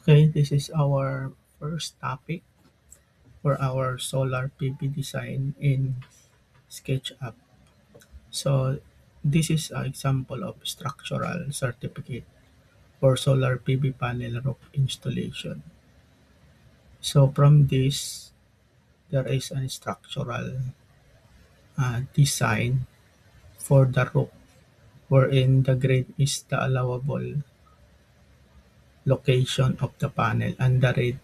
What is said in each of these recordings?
Okay, this is our first topic for our solar PV design in SketchUp. So this is an example of structural certificate for solar PV panel roof installation. So from this, there is a structural design for the roof wherein the grid is the allowable location of the panel and the red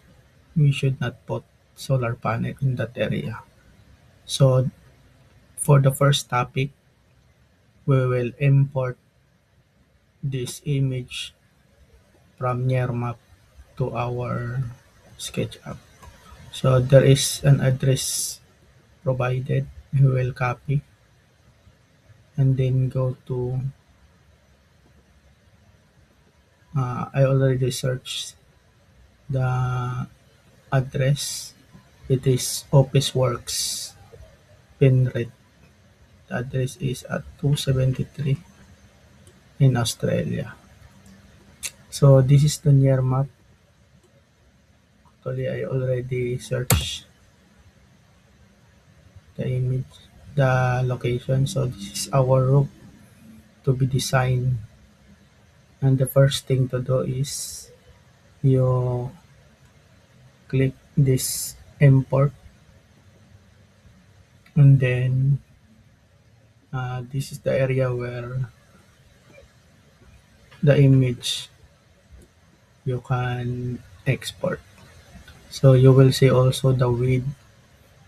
we should not put solar panel in that area. So for the first topic, we will import this image from Yermap to our SketchUp. So there is an address provided. We will copy and then go to, I already searched the address. It is Office Works, Penrith. The address is at 273 in Australia. So this is the near map. Actually, I already searched the image, the location. So this is our route to be designed. And the first thing to do is you click this import, and then this is the area where the image you can export. So you will see also the width,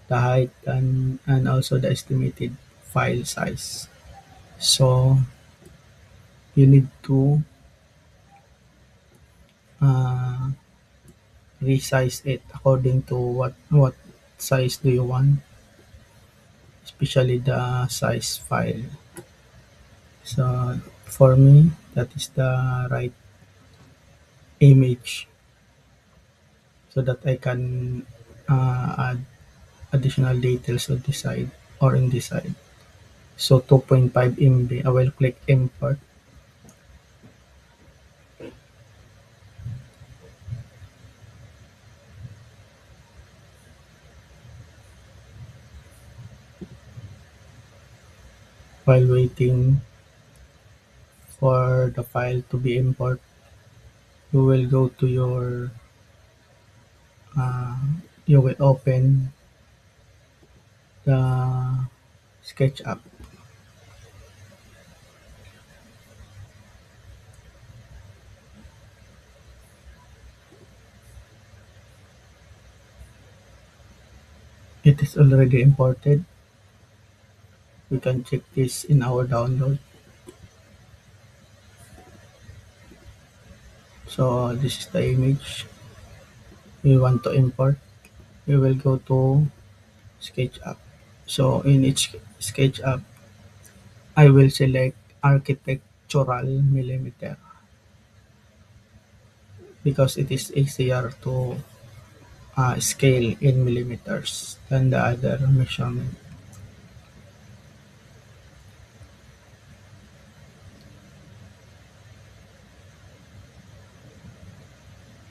the height, and also the estimated file size. So you need to uh, resize it according to what size do you want, especially the size file. So for me, that is the right image so that I can add additional details on this side or in this side. So 2.5 MB, I will click import. While waiting for the file to be imported, you will go to your, uh, you will open the SketchUp. It is already imported. We can check this in our download. So this is the image we want to import. We will go to SketchUp. So in each SketchUp, I will select architectural millimeter because it is easier to scale in millimeters than the other measurement.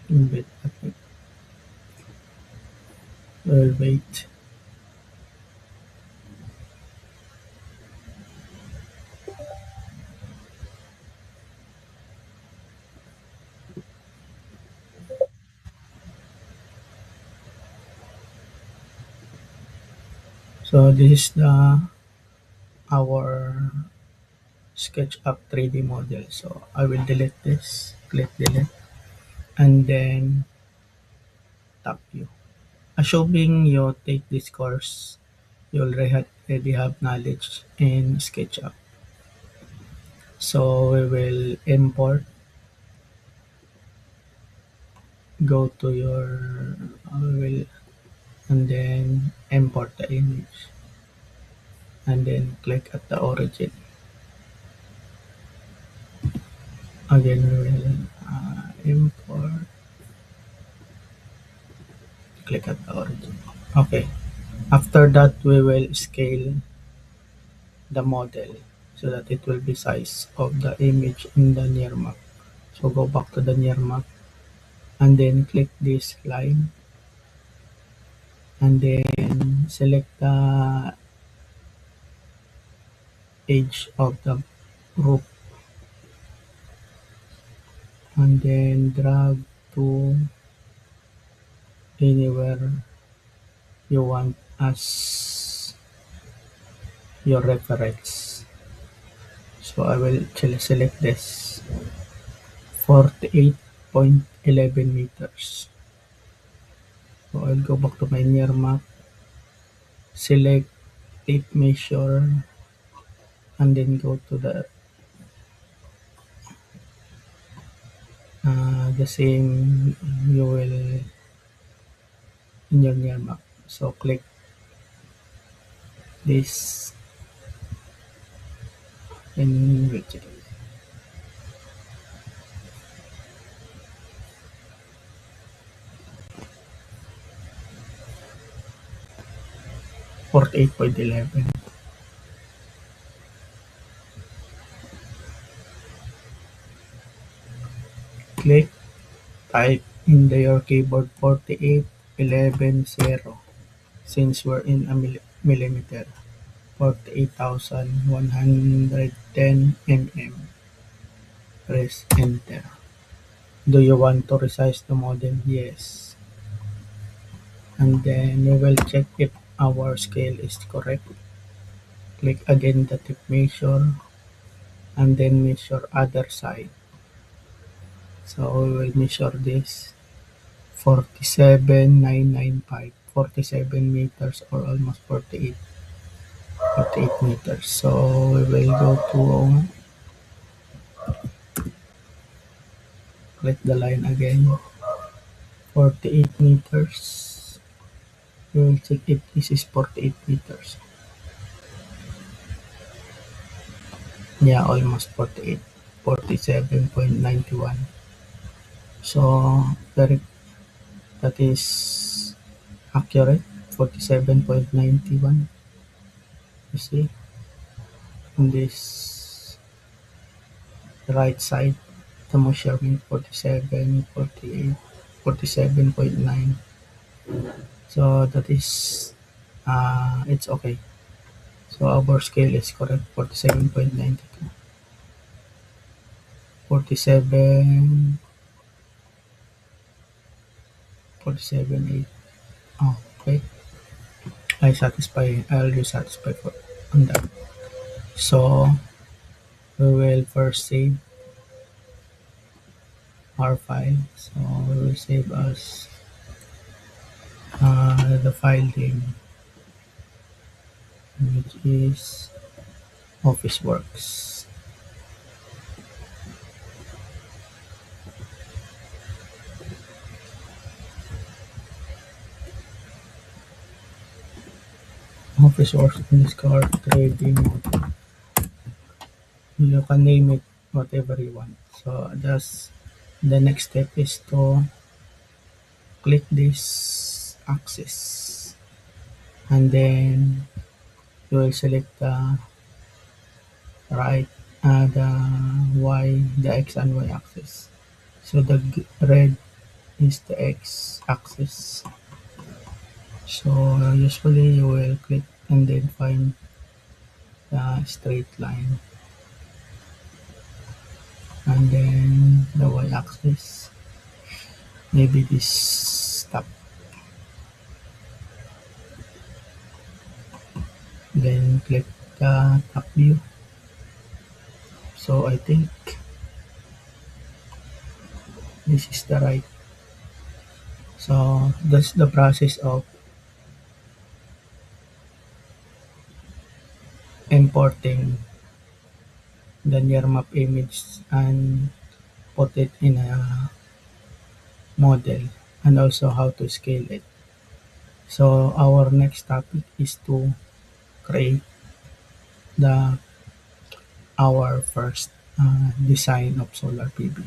Wait, we'll wait. So this is the our SketchUp 3D model. So I will delete this, click delete, and then tap view. Assuming you take this course, you already have knowledge in SketchUp. So we will import, go to your, we will, and then import the image, and then click at the origin. Again, we will import, click at the origin. Okay. After that, we will scale the model so that it will be size of the image in the near map. So go back to the near map, and then click this line, and then select the edge of the roof, and then drag to anywhere you want as your reference. So I will select this 48.11 meters. So I'll go back to my near map, select tape measure, and then go to the same you will in your near map. So click this and we'll check it. 48.11. Click, type in your keyboard 48.11.0 since we're in a millimeter. 48,110 mm. Press enter. Do you want to resize the model? Yes. And then we will check if our scale is correct. Click again the tape measure and then measure other side. So we will measure this 47,995, 47 meters or almost 48 meters. So we will go to click the line again, 48 meters. We will check if this is 48 meters. Yeah, almost 48, 47.91. So very, that is accurate, 47.91. You see, on this right side, the measurement 47, 48, 47.9. So that is, it's okay. So our scale is correct, 47.92. 47, 47.8. Oh, okay. I'll be satisfied on that. So we will first save our file. So we will save as the file name, which is Officeworks. Officeworks underscore trading model. You can name it whatever you want. So just the next step is to click this axis, and then you will select the right, the y, the x and y axis. So the red is the x axis. So usually you will click and then find the straight line, and then the y axis, maybe this top. Then click the top view. So I think this is the right. So that's the process of importing the near map image and put it in a model, and also how to scale it. So our next topic is to create the our first design of solar PV.